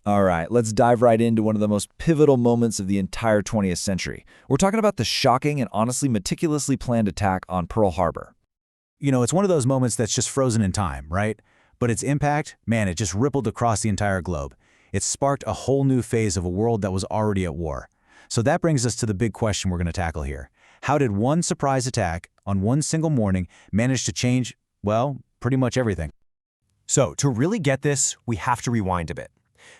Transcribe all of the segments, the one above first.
All right, let's dive right into one of the most pivotal moments of the entire 20th century. We're talking about the shocking and honestly meticulously planned attack on Pearl Harbor. It's one of those moments that's just frozen in time, right? But its impact, man, it just rippled across the entire globe. It sparked a whole new phase of a world that was already at war. So that brings us to the big question we're going to tackle here. How did one surprise attack on one single morning manage to change, well, pretty much everything? So, to really get this, we have to rewind a bit.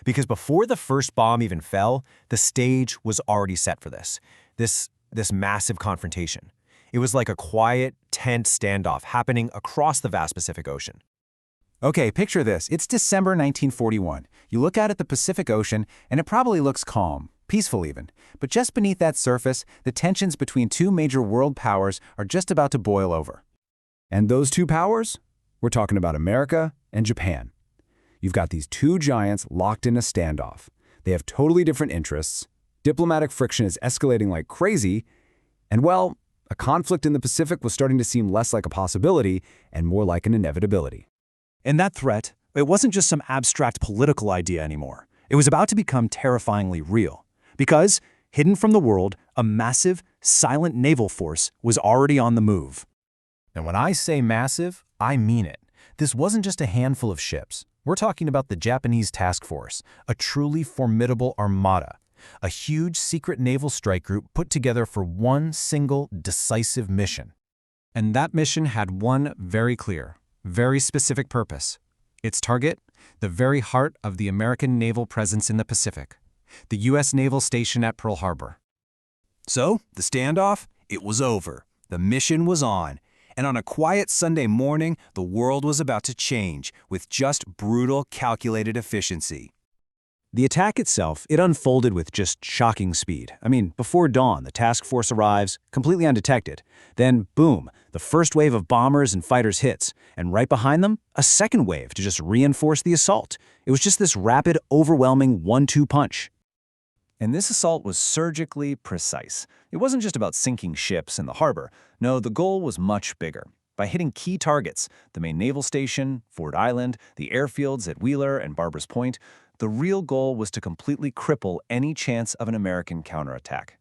Because before the first bomb even fell, the stage was already set for this massive confrontation. It was like a quiet, tense standoff happening across the vast Pacific Ocean. Okay, picture this. It's December 1941. You look out at the Pacific Ocean, and it probably looks calm, peaceful even. But just beneath that surface, the tensions between two major world powers are just about to boil over. And those two powers? We're talking about America and Japan. You've got these two giants locked in a standoff. They have totally different interests. Diplomatic friction is escalating like crazy. And well, a conflict in the Pacific was starting to seem less like a possibility and more like an inevitability. And that threat, it wasn't just some abstract political idea anymore. It was about to become terrifyingly real. Because, hidden from the world, a massive, silent naval force was already on the move. And when I say massive, I mean it. This wasn't just a handful of ships. We're talking about the Japanese task force, a truly formidable armada, a huge secret naval strike group put together for one single decisive mission. And that mission had one very clear, very specific purpose. Its target, the very heart of the American naval presence in the Pacific, the U.S. naval station at Pearl Harbor. So, the standoff? It was over. The mission was on. And on a quiet Sunday morning, the world was about to change with just brutal, calculated efficiency. The attack itself, it unfolded with just shocking speed. Before dawn, the task force arrives, completely undetected. Then, boom, the first wave of bombers and fighters hits, and right behind them, a second wave to just reinforce the assault. It was just this rapid, overwhelming 1-2 punch. And this assault was surgically precise. It wasn't just about sinking ships in the harbor. No, the goal was much bigger. By hitting key targets, the main naval station, Ford Island, the airfields at Wheeler and Barbers Point, the real goal was to completely cripple any chance of an American counterattack.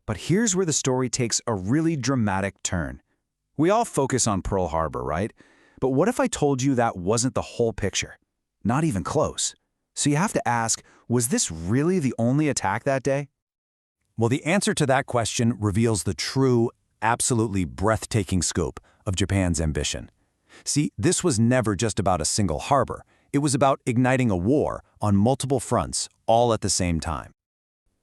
But here's where the story takes a really dramatic turn. We all focus on Pearl Harbor, right? But what if I told you that wasn't the whole picture? Not even close. So you have to ask, was this really the only attack that day? Well, the answer to that question reveals the true, absolutely breathtaking scope of Japan's ambition. See, this was never just about a single harbor. It was about igniting a war on multiple fronts, all at the same time.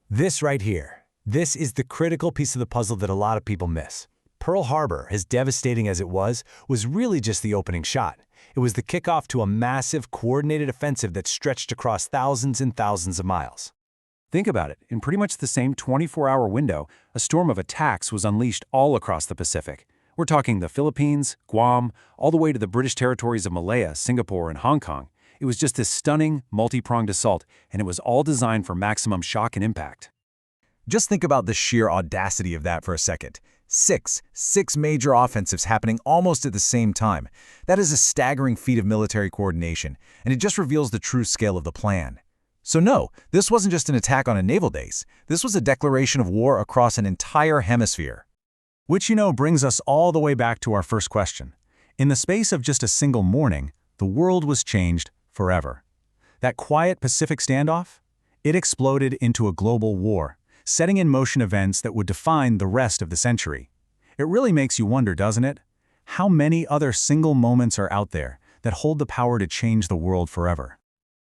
This right here, this is the critical piece of the puzzle that a lot of people miss. Pearl Harbor, as devastating as it was really just the opening shot. It was the kickoff to a massive, coordinated offensive that stretched across thousands and thousands of miles. Think about it. In pretty much the same 24-hour window, a storm of attacks was unleashed all across the Pacific. We're talking the Philippines, Guam, all the way to the British territories of Malaya, Singapore, and Hong Kong. It was just this stunning, multi-pronged assault, and it was all designed for maximum shock and impact. Just think about the sheer audacity of that for a second. Six major offensives happening almost at the same time. That is a staggering feat of military coordination, and it just reveals the true scale of the plan. So no, this wasn't just an attack on a naval base. This was a declaration of war across an entire hemisphere. Which, brings us all the way back to our first question. In the space of just a single morning, the world was changed forever. That quiet Pacific standoff? It exploded into a global war, setting in motion events that would define the rest of the century. It really makes you wonder, doesn't it? How many other single moments are out there that hold the power to change the world forever?